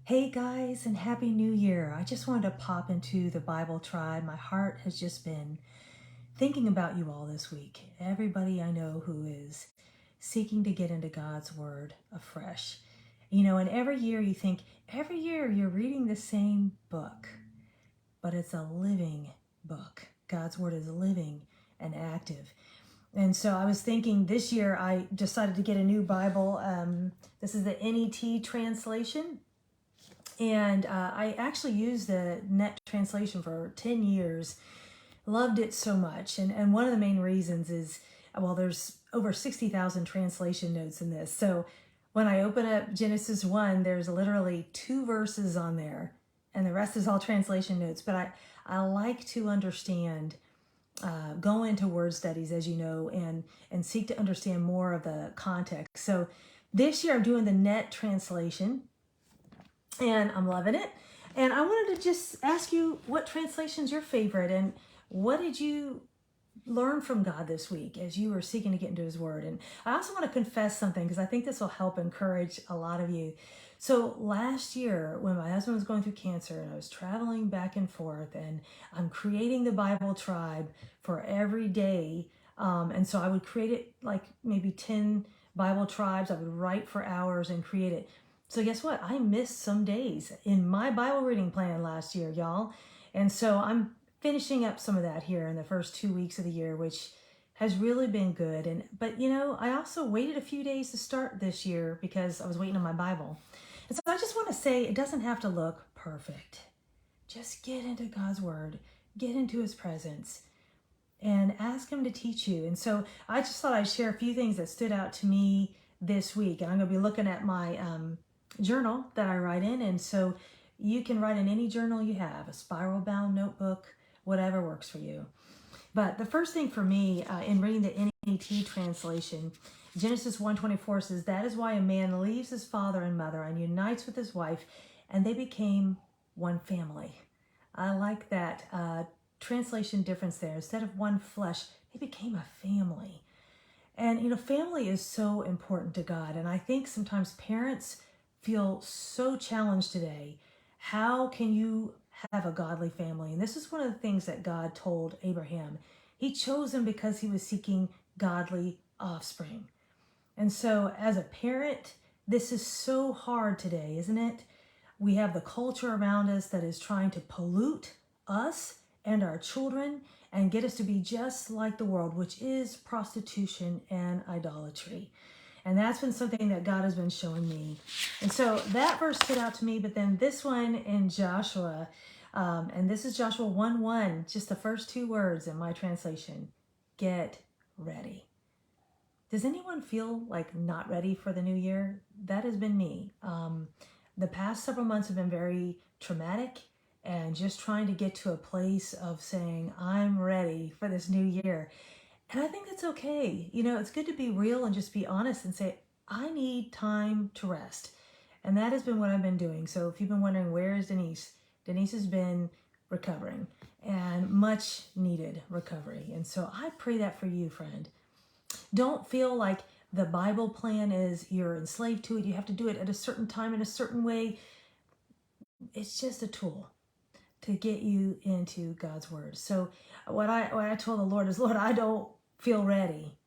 Hey guys, and Happy New Year. I just wanted to pop into the Bible Tribe. My heart has just been thinking about you all this week. Everybody I know who is seeking to get into God's Word afresh. And every year you think, every year you're reading the same book, but it's a living book. God's Word is living and active. And so I was thinking this year I decided to get a new Bible. This is the NET translation. And I actually used the net translation for 10 years. Loved it so much. And one of the main reasons is, well, there's over 60,000 translation notes in this. So when I open up Genesis 1, there's literally 2 verses on there. And the rest is all translation notes. But I like to understand, go into word studies, as you know, and seek to understand more of the context. So this year I'm doing the net translation. And I'm loving it. And I wanted to just ask you, what translation's your favorite, and what did you learn from God this week as you were seeking to get into His Word? And I also want to confess something, because I think this will help encourage a lot of you. So last year, when my husband was going through cancer and I was traveling back and forth, and I'm creating the Bible Tribe for every day. And so I would create it like maybe 10 Bible tribes. I would write for hours and create it. So guess what? I missed some days in my Bible reading plan last year, y'all. And so I'm finishing up some of that here in the first 2 weeks of the year, which has really been good. But I also waited a few days to start this year because I was waiting on my Bible. And so I just want to say, it doesn't have to look perfect. Just get into God's Word, get into His presence, and ask Him to teach you. And so I just thought I'd share a few things that stood out to me this week. And I'm going to be looking at my journal that I write in. And so you can write in any journal you have, a spiral bound notebook, whatever works for you. But the first thing for me in reading the NET translation, Genesis 1:24 says, "That is why a man leaves his father and mother and unites with his wife, and they became one family." I like that translation difference there. Instead of one flesh, they became a family. And family is so important to God. And I think sometimes parents feel so challenged today. How can you have a godly family? And this is one of the things that God told Abraham. He chose him because he was seeking godly offspring. And so as a parent, this is so hard today, isn't it? We have the culture around us that is trying to pollute us and our children and get us to be just like the world, which is prostitution and idolatry. And that's been something that God has been showing me. And so that verse stood out to me, but then this one in Joshua, and this is Joshua 1:1, just the first 2 words in my translation, get ready. Does anyone feel like not ready for the new year? That has been me. The past several months have been very traumatic, and just trying to get to a place of saying, I'm ready for this new year. And I think that's okay. It's good to be real and just be honest and say, I need time to rest. And that has been what I've been doing. So if you've been wondering, where is Denise? Denise has been recovering, and much needed recovery. And so I pray that for you, friend. Don't feel like the Bible plan is you're enslaved to it. You have to do it at a certain time in a certain way. It's just a tool to get you into God's Word. So what I told the Lord is, Lord, I don't feel ready.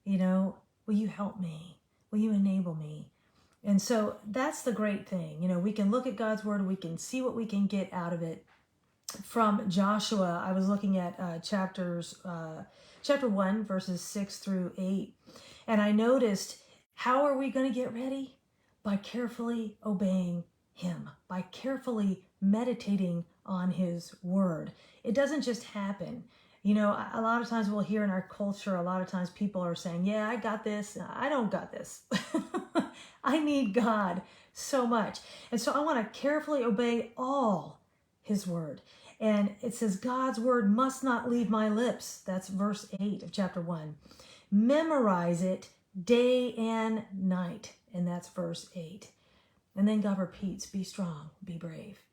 Will you help me? Will you enable me? And so that's the great thing. We can look at God's Word. We can see what we can get out of it. From Joshua, I was looking at chapter 1, verses 6 through 8. And I noticed, how are we going to get ready? By carefully obeying Him, by carefully meditating on His Word. It doesn't just happen. A lot of times we'll hear in our culture, a lot of times people are saying, yeah, I got this. I don't got this. I need God so much. And so I want to carefully obey all His Word. And it says, God's Word must not leave my lips. That's verse 8 of chapter 1. Memorize it day and night. And that's verse 8. And then God repeats, be strong, be brave.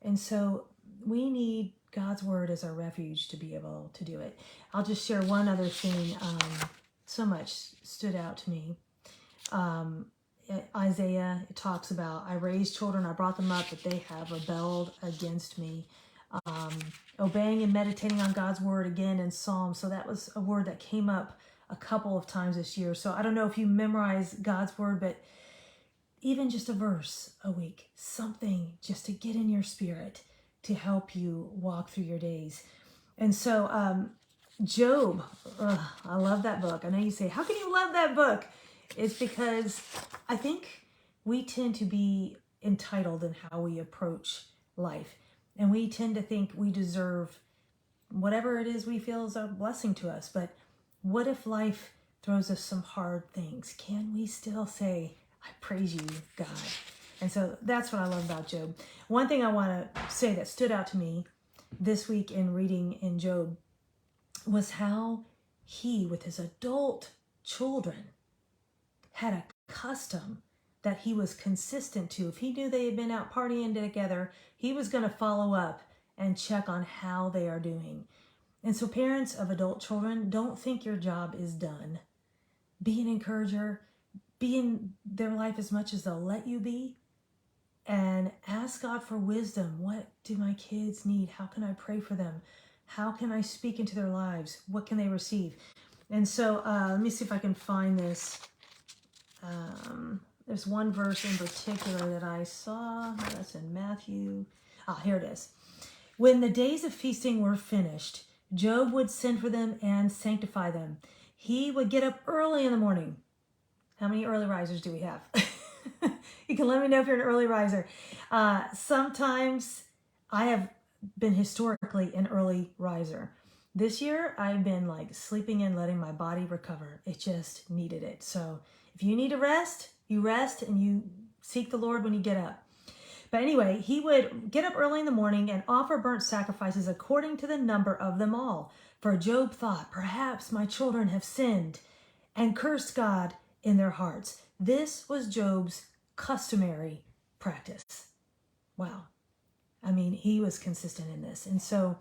And so we need God's Word as our refuge to be able to do it. I'll just share one other thing. So much stood out to me. Isaiah, it talks about, I raised children, I brought them up, but they have rebelled against me. Obeying and meditating on God's word again in Psalms. So that was a word that came up a couple of times this year. So I don't know if you memorize God's word, but even just a verse a week, something just to get in your spirit to help you walk through your days. And so Job, I love that book. I know you say, how can you love that book? It's because I think we tend to be entitled in how we approach life. And we tend to think we deserve whatever it is we feel is a blessing to us. But what if life throws us some hard things? Can we still say, I praise you, God? And so that's what I love about Job. One thing I want to say that stood out to me this week in reading in Job was how he, with his adult children, had a custom that he was consistent to. If he knew they had been out partying together, he was going to follow up and check on how they are doing. And so parents of adult children, don't think your job is done. Be an encourager. Be in their life as much as they'll let you be. And ask God for wisdom. What do my kids need? How can I pray for them? How can I speak into their lives? What can they receive? And so let me see if I can find this. There's one verse in particular that I saw. That's in Matthew. Here it is. When the days of feasting were finished, Job would send for them and sanctify them. He would get up early in the morning. How many early risers do we have? You can let me know if you're an early riser. Sometimes I have been historically an early riser. This year, I've been like sleeping in, letting my body recover. It just needed it. So if you need to rest, you rest and you seek the Lord when you get up. But anyway, he would get up early in the morning and offer burnt sacrifices according to the number of them all. For Job thought, perhaps my children have sinned and cursed God in their hearts. This was Job's customary practice. Wow. I mean, he was consistent in this. And so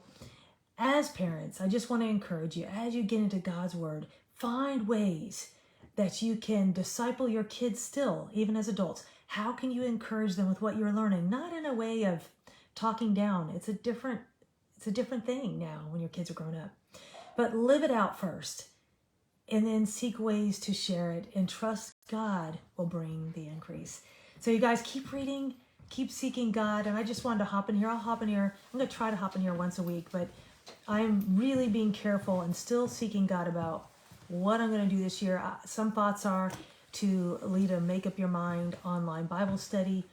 as parents, I just want to encourage you, as you get into God's word, find ways that you can disciple your kids still, even as adults. How can you encourage them with what you're learning? Not in a way of talking down. It's a different thing now when your kids are grown up. But live it out first, and then seek ways to share it, and trust God will bring the increase. So you guys keep reading, keep seeking God. And I just wanted to hop in here. I'll hop in here. I'm going to try to hop in here once a week, but I'm really being careful and still seeking God about what I'm going to do this year. Some thoughts are to lead a Make Up Your Mind online Bible study,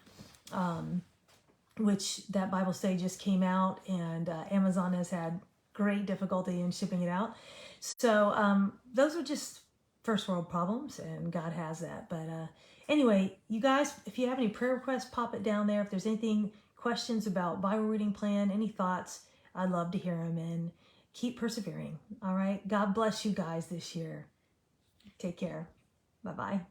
which that Bible study just came out, and Amazon has had great difficulty in shipping it out. So those are just first world problems, and God has that. But anyway, you guys, if you have any prayer requests, pop it down there. If there's anything, questions about Bible reading plan, any thoughts, I'd love to hear them, and keep persevering. All right. God bless you guys this year. Take care. Bye-bye.